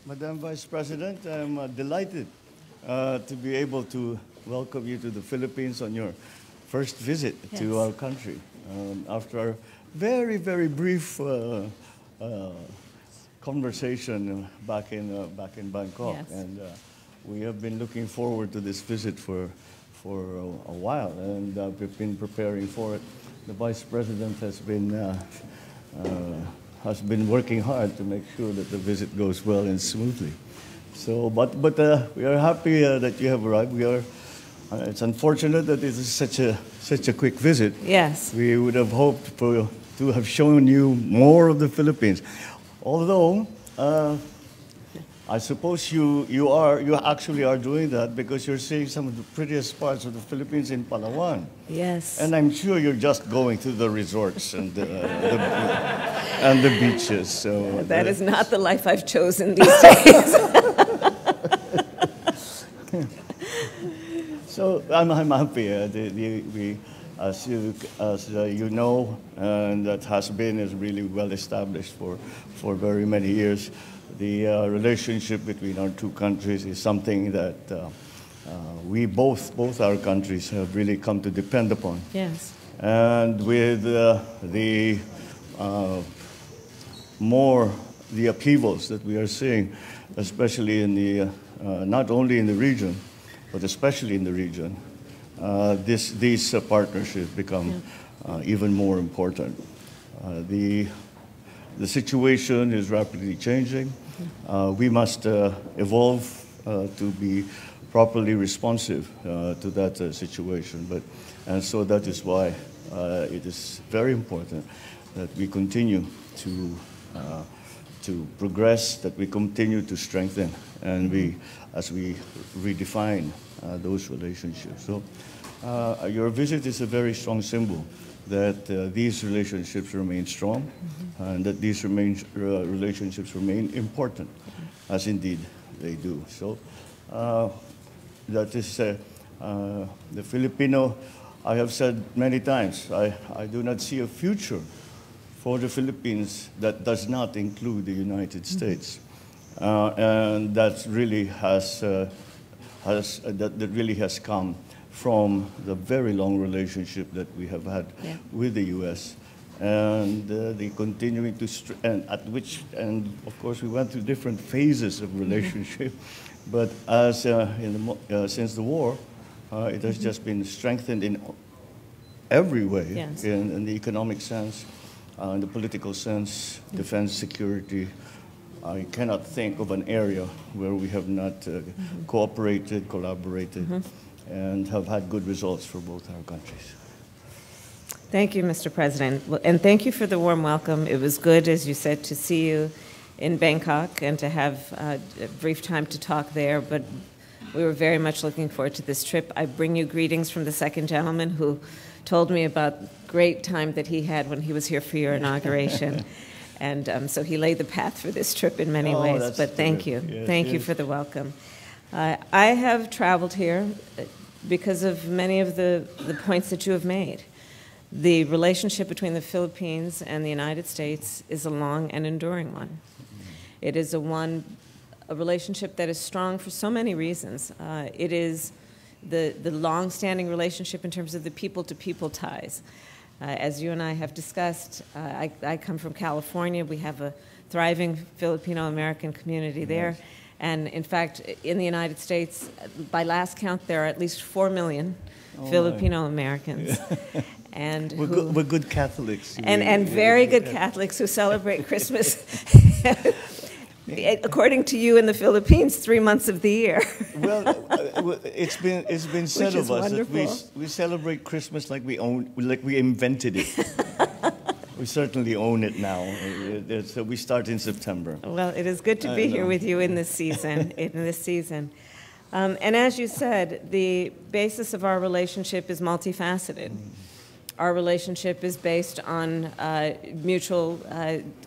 Madam Vice President, I'm delighted to be able to welcome you to the Philippines on your first visit to our country. After our very, very brief conversation back in Bangkok, and we have been looking forward to this visit for a while, and we've been preparing for it. The Vice President has been working hard to make sure that the visit goes well and smoothly. So, but we are happy that you have arrived. It's unfortunate that it is such a quick visit. Yes. We would have hoped to have shown you more of the Philippines. Although, I suppose you actually are doing that because you're seeing some of the prettiest parts of the Philippines in Palawan. Yes. And I'm sure you're just going to the resorts and the beaches. So that is not the life I've chosen these days. So I'm happy. As you know, and that is really well established for very many years. The relationship between our two countries is something that we both our countries have really come to depend upon. Yes. And with the upheavals that we are seeing, especially in the not only in the region, but especially in the region, these partnerships become even more important. The situation is rapidly changing. We must evolve to be properly responsive to that situation. And so that is why it is very important that we continue to progress, that we continue to strengthen, and as we redefine those relationships. So your visit is a very strong symbol that these relationships remain strong, and that these relationships remain important, as indeed they do. So that is the Filipino. I have said many times, I do not see a future for the Philippines that does not include the United States, and that really has come from the very long relationship that we have had with the U.S. and the continuing to and of course we went through different phases of relationship, but as since the war, it has just been strengthened in every way, in the economic sense, in the political sense, defense, security. I cannot think of an area where we have not cooperated, collaborated, and have had good results for both our countries. Thank you, Mr. President. And thank you for the warm welcome. It was good, as you said, to see you in Bangkok and to have a brief time to talk there, but we were very much looking forward to this trip. I bring you greetings from the second gentleman who told me about the great time that he had when he was here for your inauguration. And so he laid the path for this trip in many ways, but thank you. Thank you for the welcome. I have traveled here because of many of the points that you have made. The relationship between the Philippines and the United States is a long and enduring one. It is a relationship that is strong for so many reasons. It is the long-standing relationship in terms of the people-to-people ties. As you and I have discussed, I come from California. We have a thriving Filipino-American community there. And in fact, in the United States, by last count, there are at least 4 million Filipino-Americans. And we're good Catholics. And very good Catholics who celebrate Christmas, according to you in the Philippines, 3 months of the year. Well, it's been said of us that we celebrate Christmas like we invented it. We certainly own it now. So we start in September. Well, it is good to be here with you in this season. And as you said, the basis of our relationship is multifaceted. Our relationship is based on mutual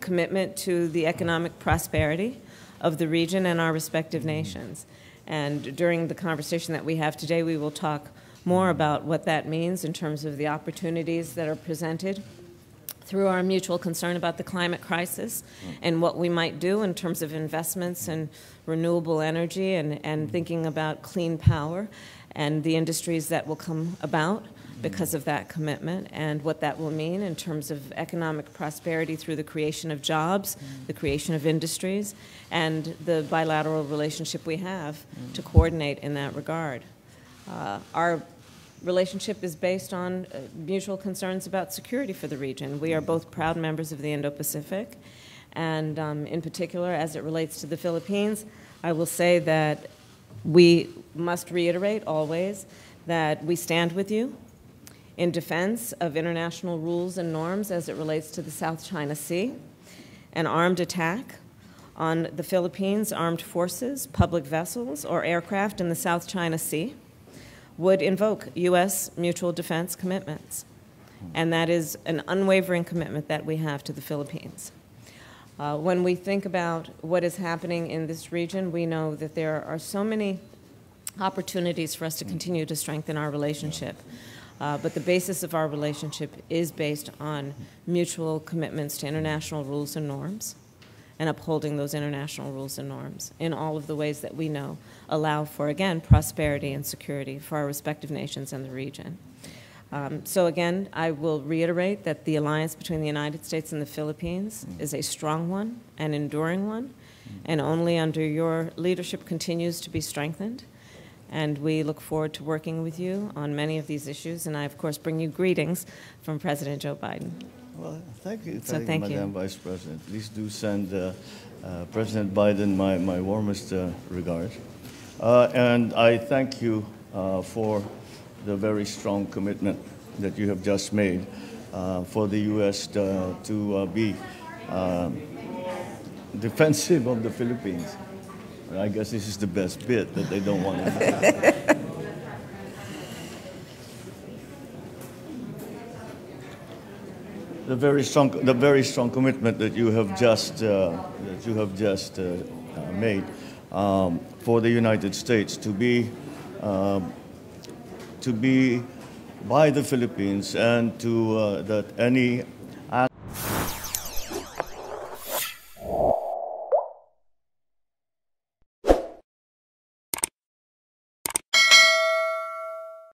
commitment to the economic prosperity of the region and our respective nations. And during the conversation that we have today, we will talk more about what that means in terms of the opportunities that are presented through our mutual concern about the climate crisis and what we might do in terms of investments in renewable energy and thinking about clean power and the industries that will come about because of that commitment and what that will mean in terms of economic prosperity through the creation of jobs, the creation of industries, and the bilateral relationship we have to coordinate in that regard. Our relationship is based on mutual concerns about security for the region. We are both proud members of the Indo-Pacific, and in particular, as it relates to the Philippines, I will say that we must reiterate always that we stand with you in defense of international rules and norms as it relates to the South China Sea. An armed attack on the Philippines' armed forces, public vessels, or aircraft in the South China Sea would invoke U.S. mutual defense commitments. And that is an unwavering commitment that we have to the Philippines. When we think about what is happening in this region, we know that there are so many opportunities for us to continue to strengthen our relationship. But the basis of our relationship is based on mutual commitments to international rules and norms and upholding those international rules and norms in all of the ways that we know allow for, again, prosperity and security for our respective nations and the region. So again, I will reiterate that the alliance between the United States and the Philippines is a strong one, an enduring one, and only under your leadership continues to be strengthened. And we look forward to working with you on many of these issues. And I, of course, bring you greetings from President Joe Biden. Well, thank you, Thank you. Madam Vice President. Please do send President Biden my warmest regards. And I thank you for the very strong commitment that you have just made for the U.S. to be defensive of the Philippines. I guess this is the best bit that they don't want to do. The very strong commitment that you have just made for the United States to be by the Philippines and to that any